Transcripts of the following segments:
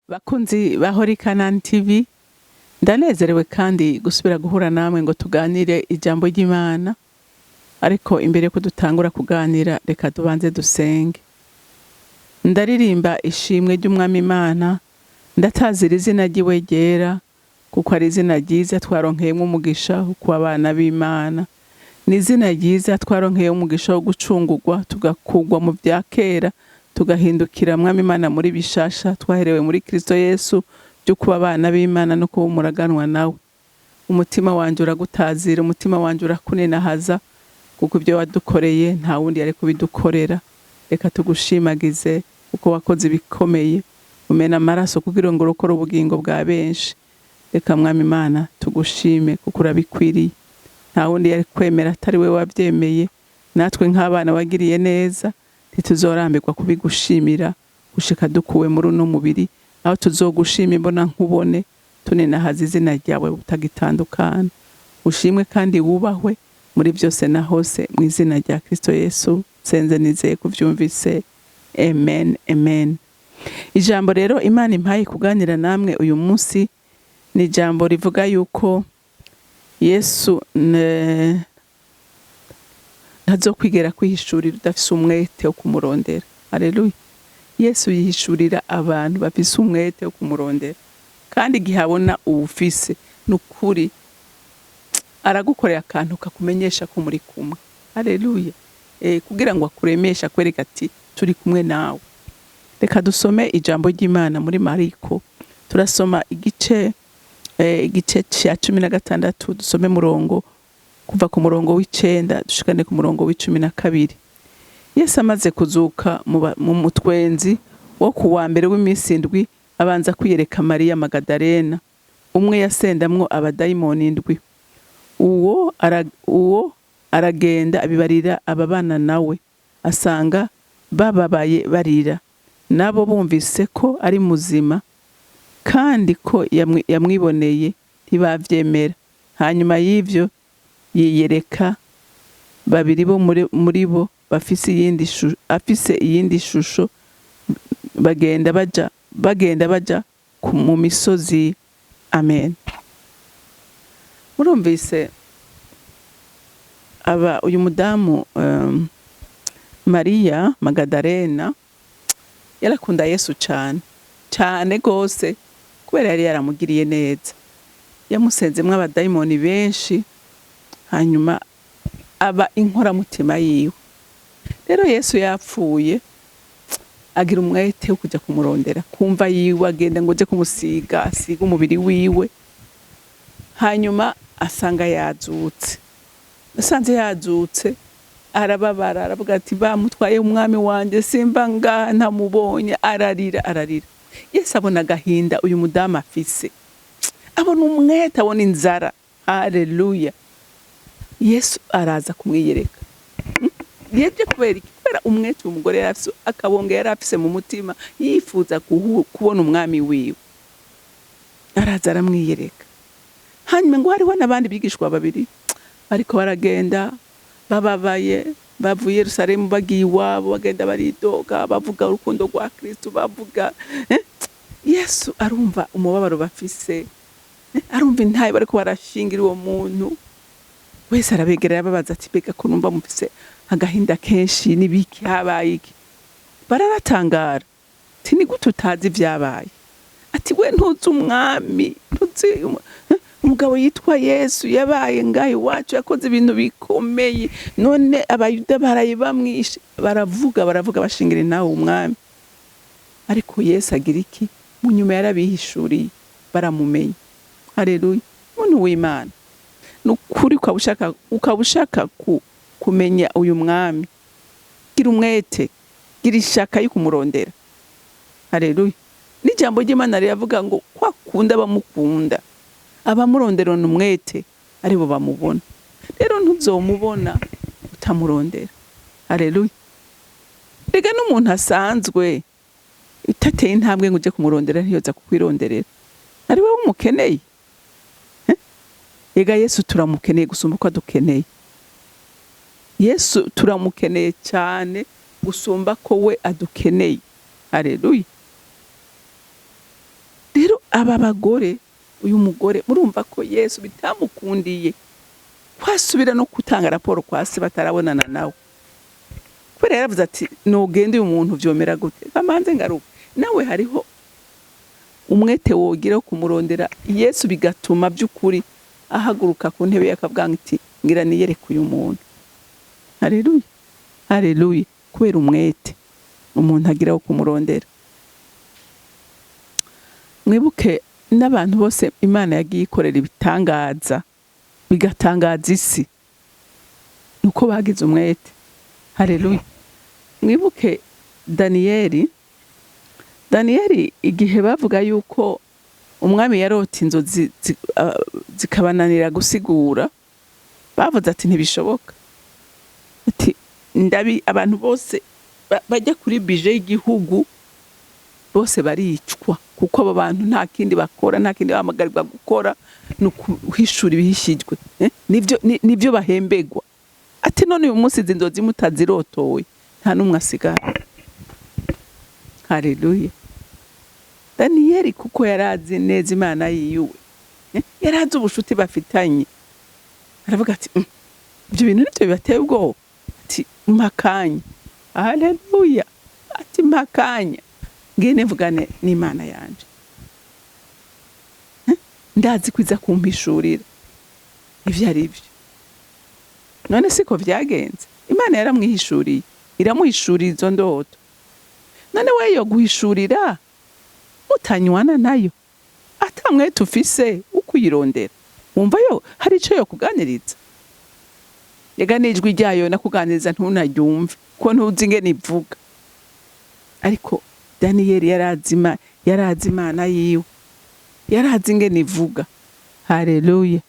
Bakunzi ba Holy Canaan TV, ndanezerewe kandi gusubira guhura namwe ngo tuganire ijambo ry'Imana. Ariko imbere ko dutangura kuganira, reka tubanze dusenge. Ndaririmba ishimwe ry'Umwami Imana, ndatazira izina ryiwe ryera, kuko ari izina ryiza twaronkeyemo umugisha ku abana b'Imana. Ni izina ryiza twaronkeye umugisha wo gucungurwa, tugakugwa mu bya kera, tugahindukira Mwami Imana muri bishasha twaherewe muri Kristo Yesu byo kuba abana b'Imana no kuba umuraganwa nawe. Umutima wanje uragutazira, umutima wanje urakunenahaza, kuko ibyo wadukoreye nta wundi yari kubidukorera. Reka tugushimagize uko wakoze ibikomeye, umena amaraso kugira ngo urokore ubugingo bwa benshi. Reka Mwami Imana tugushime kuko urabikwiriye. Nta wundi yari kwemera atari we wabyemeye. Natwe nk'abana wagiriye neza, ntituzorambirwa kubigushimira gushika dukuwe muri uno mubiri, aho tuzogushima imbona nkubone, tunenahaza izina ryawe butagitandukana. Ushimwe kandi wubahwe muri byose na hose, mu izina rya Kristo Yesu senze nizeye kuvyumvise. Amen, amen. Ijambo rero Imana impaye kuganira namwe uyu munsi ni ijambo rivuga yuko Yesu ntazokwigera kwihishurira udafise umwete wo kumurondera. Haleluya. Yesu yihishurira abantu bafise umwete wo kumurondera, kandi igihe abona uwufise n'ukuri aragukorera akantu kakumenyesha ko muri kumwe. Haleluya. Kugira ngo akuremesha akwereka ati turi kumwe nawe. Reka dusome ijambo ry'Imana muri Mariko. Turasoma igice cya 16, dusome murongo kuva ku murongo w'9 dushikane ku murongo w'12. Yesu amaze kuzuka mu mutwenzi wo kuwa mbere w'iminsi indwi, abanza kwiyereka Mariya Magadalena, umwe yasendamwo abadayimoni 7. Uwo aragenda abibarira ababana nawe, asanga bababaye barira. Nabo bumvise ko ari muzima kandi ko yamwiboneye, ntibavyemera. Hanyuma y'ivyo yiyereka babiri bo muri bo afise iyindi shusho, bagenda baja mu misozi. Amen. Murumvise uyu mudamu Mariya Magadalena yarakunda Yesu cyane gose, kubera yari yaramugiriye neza. Yamusenzemwo abadayimoni benshi, hanyuma aba inkoramutima yiwe. Rero Yesu yapfuye, agira umwete wo kujya kumurondera, kumva yiwe agenda ngo je kumusiga, asiga umubiri wiwe. Hanyuma asanga yazutse. Asanze yazutse arababara, aravuga ati bamutwaye umwami wanje, simba ngaha ntamubonye. Ararira. Yesu abona agahinda uyu mudamu afise, abona umwete, abona inzara. Haleluya. Yesu araza kumwiyereka. Yeje kubera umwete umugore yarafise, akabonga yarafise mu mutima, yifuza kubona umwami wiwe. Araza aramwiyereka. Hanyuma ngo hariho n'abandi bigishwa babiri ariko baragenda bababaye, bavuye Yerusalemu bagiye iwabo, bagenda baridoga, bavuga urukundo rwa Kristo, bavuga Yesu arumva umubabaro bafise, arumva intaye bariko barashingira uwo muntu. Wese arabegera yababaza ati bega ko numva mufise agahinda kenshi, nibiki habaye iki? Bararatangara ati ni gute utazi ivyabaye? Ati we ntuzi umwami, ntuzi umugabo yitwa Yesu yabaye ngahe iwacu, yakoze ibintu bikomeye, none abayuda baraye bamwishe. Baravuga bashingira nawe umwami. Ariko Yesu agira iki? Mu nyuma yarabihishuriye, baramumenya. Haleluya. Muntu w'Imana, nukuri ukabushaka kumenya uyu mwami, gira umwete, gira ishaka yo kumurondera. Haleluya. N'ijambo ry'Imana riravuga ngo kwakunda bamukunda, abamuronderana umwete aribo bamubona. Rero ntuzomubona utamurondera. Haleluya. Rega n'umuntu asanzwe utateye intambwe ngo uje kumurondera, ntiyoza kukwironderera. Ari wowe umukeneye. Ega Yesu turamukeneye gusumba uko adukeneye. Yesu turamukeneye cyane gusumba ko we adukeneye. Haleluya. aba bagore, uyu mugore murumva ko Yesu bitamukundiye kwasubira no gutanga raporo kwa se batarabonana nawe. Kubera yaravuze ati nogende uyu muntu vyomera gute, kamanze ngaruka nawe hariho umwete wogira kumurondera Yesu, bigatuma by'ukuri ahaguruka ku ntebe yakabwanga iti ngira niyereke uyu muntu. Haleluya, haleluya. Kubera umwete umuntu agira wo kumurondera. Mwibuke n'abantu bose Imana yagiye ikorera ibitangaza bigatangaza isi, nuko bagize umwete. Haleluya. Mwibuke Daniyeli igihe bavuga yuko umwami yarota inzozi zikabananira gusigura, bavuze ati ntibishoboka, ati abantu bose bajya kuri bije y'igihugu bose baricwa, kuko abo bantu nta kindi bakora, nta kindi bamagarirwa gukora, no kuhishura ibihishijwe, nivyo bahembegwa. Ati none uyu munsi izi nzozi mutazirotoye nta numwe asigara. Haleluya. Daniyeli kuko yarazi neza Imana yiwe, yarazi ubushuti bafitanye, aravuga ati ibyo bintu nibyo bibateye ubwoba, ati mpakanya. Haleluya. Ati mpakanya ngene mvugane n'Imana yanje, ndazi kwiza kumpishurira ivyo ari byo. None siko vyagenze, Imana yaramwihishuriye, iramuhishurira izo ndoto. None we yo guhishurira utanywana nayo, atamwe tufise ukuyirondera, wumva yo hari ico yo kuganiriza. Yega nijwi ryayo nakuganiriza ntunaryumve, ko ntuzi ingene ivuga. Ariko Daniyeli yarazi Imana yiwe, yarazi ingene ivuga. Haleluya.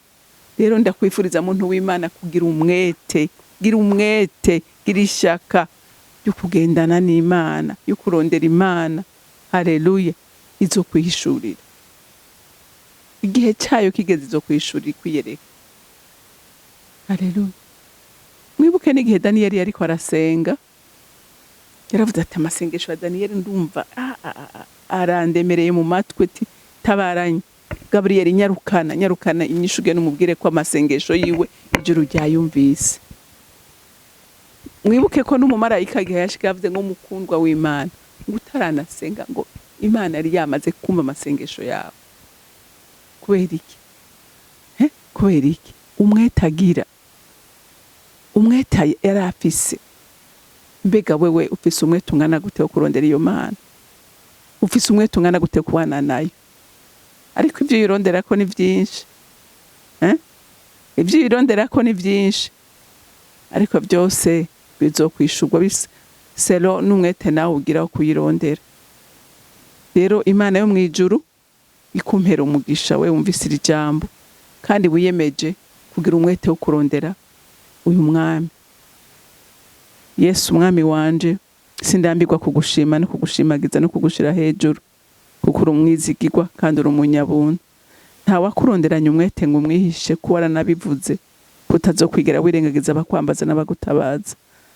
Rero ndakwifuriza muntu w'Imana kugira umwete, gira ishaka yo kugendana n'Imana, yo kurondera Imana. Haleluya. Izo kwihishurira igihe cyayo kigeze, izo kwihishurira kwiyereka. Haleluya. Mwibuke n'igihe Daniyeli yariko arasenga, yaravuze ati amasengesho ya Daniyeli ndumva arandemereye mu matwi, ati tabaranye Gabriel, nyarukana inyishuge n'umubwire ko amasengesho yiwe ijuru ryayumvise. Mwibuke ko n'umumarayika igihe yashika yavuze ngo mukundwa w'Imana, ngo utaranasenga ngo Imana yari yamaze kumva amasengesho yawe. Kubera iki? Kubera iki? Umwete agira, umwete yari afise. Mbega wewe ufise umwete ungana gute wo kurondera iyo Mana? Ufise umwete ungana gute kubana nayo? Ariko ibyo yirondera ko ni byinshi, ibyo yirondera ko ni byinshi, ariko byose bizokwishurwa biselo n'umwete nawe ugira wo kuyirondera. Rero Imana yo mwijuru ikumpera umugisha we wumvise iri jambo, kandi wiyemeje kugira umwete wo kurondera uyu mwami Yesu. Mwami wanje, sindambirwa kugushima no kugushimagiza no kugushira hejuru, kuko uri umwizigirwa kandi uri umunyabuntu. Nta wakuronderanya umwete ngo umwihishe, ko waranabivuze utazokwigera wirengagiza abakwambaza n'abagutabaza.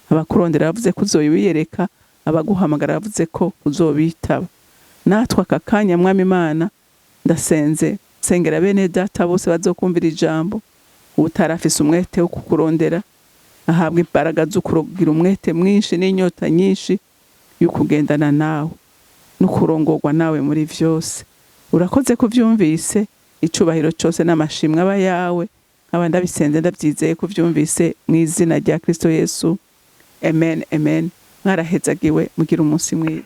Abakurondera bavuze ko uzoyibiyereka, abaguhamagara bavuze ko uzobitaba. Natwe aka kanya Mwami Imana ndasenze, sengera bene data bose bazokumvira ijambo, utarafise umwete wo kukurondera ahabwa imbaraga zo kugira umwete mwinshi n'inyota nyinshi yo kugendana nawe no kurongorwa nawe muri vyose. Urakoze kuvyumvise, icubahiro cyose n'amashimwe aba yawe, nkaba ndabisenze ndabyizeye kuvyumvise mu izina rya Kristo Yesu. Amen, amen. Mwarahezagiwe, mugira umunsi mwiza.